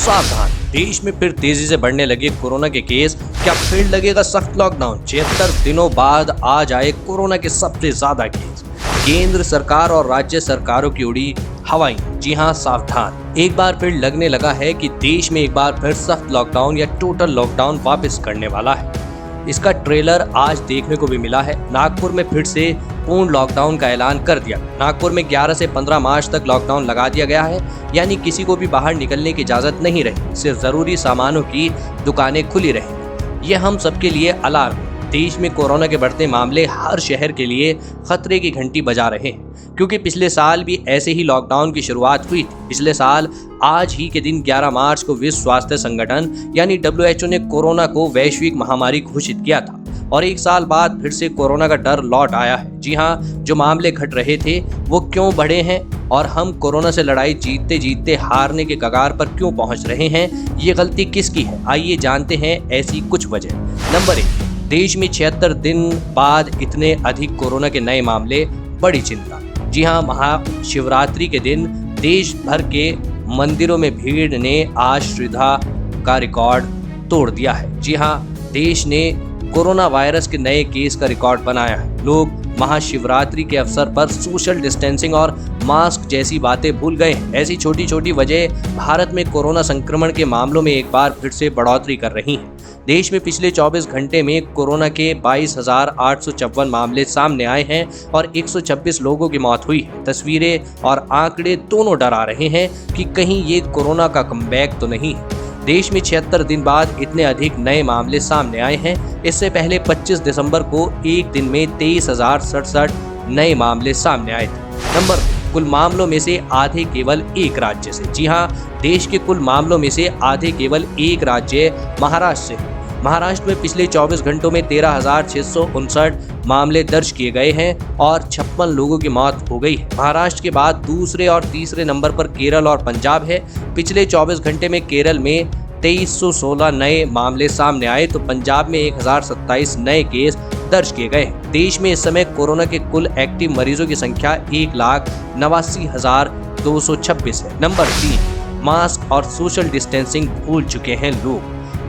सावधान, देश में फिर तेजी से बढ़ने लगे कोरोना के केस। क्या फिर लगेगा सख्त लॉकडाउन? 76 दिनों बाद आज आए कोरोना के सबसे ज्यादा केस। केंद्र सरकार और राज्य सरकारों की उड़ी हवाई। जी हां, सावधान, एक बार फिर लगने लगा है कि देश में एक बार फिर सख्त लॉकडाउन या टोटल लॉकडाउन वापस करने वाला है। इसका ट्रेलर आज देखने को भी मिला है। नागपुर में फिर से पूर्ण लॉकडाउन का ऐलान कर दिया। नागपुर में 11 से 15 मार्च तक लॉकडाउन लगा दिया गया है, यानी किसी को भी बाहर निकलने की इजाजत नहीं रही। सिर्फ जरूरी सामानों की दुकानें खुली रहेंगी। ये हम सबके लिए अलार्म है। देश में कोरोना के बढ़ते मामले हर शहर के लिए खतरे की घंटी बजा रहे हैं, क्योंकि पिछले साल भी ऐसे ही लॉकडाउन की शुरुआत हुई थी। पिछले साल आज ही के दिन 11 मार्च को विश्व स्वास्थ्य संगठन यानी WHO ने कोरोना को वैश्विक महामारी घोषित किया था और एक साल बाद फिर से कोरोना का डर लौट आया है। जी हाँ, जो मामले घट रहे थे वो क्यों बढ़े हैं और हम कोरोना से लड़ाई जीतते जीतते हारने के कगार पर क्यों पहुंच रहे हैं, ये गलती किसकी है? आइए जानते हैं ऐसी कुछ वजह। नंबर 1, देश में 76 दिन बाद इतने अधिक कोरोना के नए मामले, बड़ी चिंता। जी हाँ, महाशिवरात्रि के दिन देश भर के मंदिरों में भीड़ ने आज श्रद्धा का रिकॉर्ड तोड़ दिया है। जी हाँ, देश ने कोरोना वायरस के नए केस का रिकॉर्ड बनाया है। लोग महाशिवरात्रि के अवसर पर सोशल डिस्टेंसिंग और मास्क जैसी बातें भूल गए हैं। ऐसी छोटी छोटी वजह भारत में कोरोना संक्रमण के मामलों में एक बार फिर से बढ़ोतरी कर रही हैं। देश में पिछले 24 घंटे में कोरोना के 22,854 मामले सामने आए हैं और 126 लोगों की मौत हुई है। तस्वीरें और आंकड़े दोनों डरा रहे हैं कि कहीं ये कोरोना का कमबैक तो नहीं है। देश में 76 दिन बाद इतने अधिक नए मामले सामने आए हैं। इससे पहले 25 दिसंबर को एक दिन में 23,067 नए मामले सामने आए थे। नंबर 2, कुल मामलों में से आधे केवल एक राज्य से। जी हां, देश के कुल मामलों में से आधे केवल एक राज्य महाराष्ट्र से। महाराष्ट्र में पिछले 24 घंटों में 13,659 मामले दर्ज किए गए हैं और 56 लोगों की मौत हो गई है। महाराष्ट्र के बाद दूसरे और तीसरे नंबर पर केरल और पंजाब है। पिछले 24 घंटे में केरल में 2316 नए मामले सामने आए तो पंजाब में 1027 नए केस दर्ज किए गए। देश में इस समय कोरोना के कुल एक्टिव मरीजों की संख्या 1,89,226 है। नंबर 3, मास्क और सोशल डिस्टेंसिंग भूल चुके हैं लोग।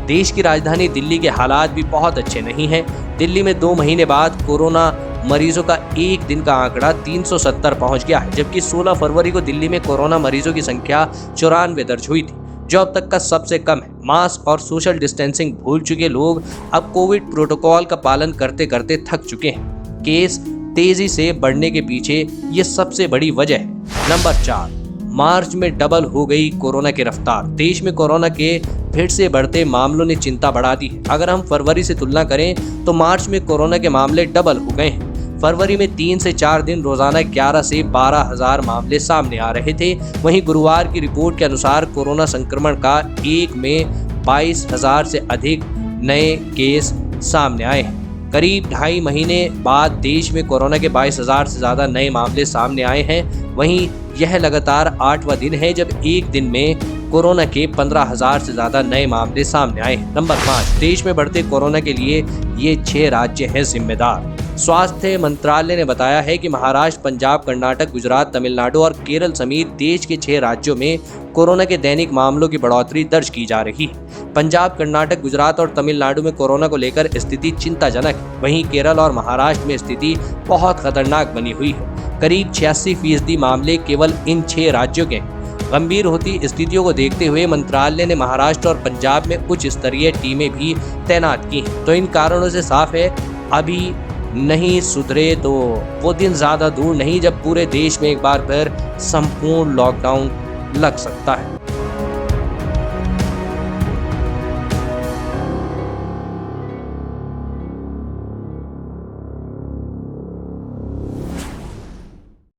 देश की राजधानी दिल्ली के हालात भी बहुत अच्छे नहीं हैं। दिल्ली में 2 महीने बाद कोरोना मरीजों का एक दिन का आंकड़ा 370 पहुंच गया है, जबकि 16 फरवरी को दिल्ली में कोरोना मरीजों की संख्या 94 दर्ज हुई थी, जो अब तक का सबसे कम है। मास्क और सोशल डिस्टेंसिंग भूल चुके लोग अब कोविड प्रोटोकॉल का पालन करते करते थक चुके हैं। केस तेजी से बढ़ने के पीछे ये सबसे बड़ी वजह है। नंबर 4, मार्च में डबल हो गई कोरोना की रफ्तार। देश में कोरोना के फिर से बढ़ते मामलों ने चिंता बढ़ा दी है। अगर हम फरवरी से तुलना करें तो मार्च में कोरोना के मामले डबल हो गए हैं। फरवरी में 3 से 4 दिन रोजाना 11 से 12,000 मामले सामने आ रहे थे। वहीं गुरुवार की रिपोर्ट के अनुसार कोरोना संक्रमण का एक में 22,000 से अधिक नए केस सामने आए हैं। करीब 2.5 महीने बाद देश में कोरोना के 22,000 से ज्यादा नए मामले सामने आए हैं। वहीं यह लगातार 8वां दिन है जब एक दिन में कोरोना के 15,000 से ज्यादा नए मामले सामने आए हैं। नंबर 5, देश में बढ़ते कोरोना के लिए ये 6 राज्य हैं जिम्मेदार। स्वास्थ्य मंत्रालय ने बताया है कि महाराष्ट्र, पंजाब, कर्नाटक, गुजरात, तमिलनाडु और केरल समेत देश के 6 राज्यों में कोरोना के दैनिक मामलों की बढ़ोतरी दर्ज की जा रही है। पंजाब, कर्नाटक, गुजरात और तमिलनाडु में कोरोना को लेकर स्थिति चिंताजनक है। वहीं केरल और महाराष्ट्र में स्थिति बहुत खतरनाक बनी हुई है। करीब 86% मामले केवल इन 6 राज्यों के हैं। गंभीर होती स्थितियों को देखते हुए मंत्रालय ने महाराष्ट्र और पंजाब में उच्च स्तरीय टीमें भी तैनात की हैं। तो इन कारणों से साफ है, अभी नहीं सुधरे तो वो दिन ज्यादा दूर नहीं जब पूरे देश में एक बार फिर संपूर्ण लॉकडाउन लग सकता है।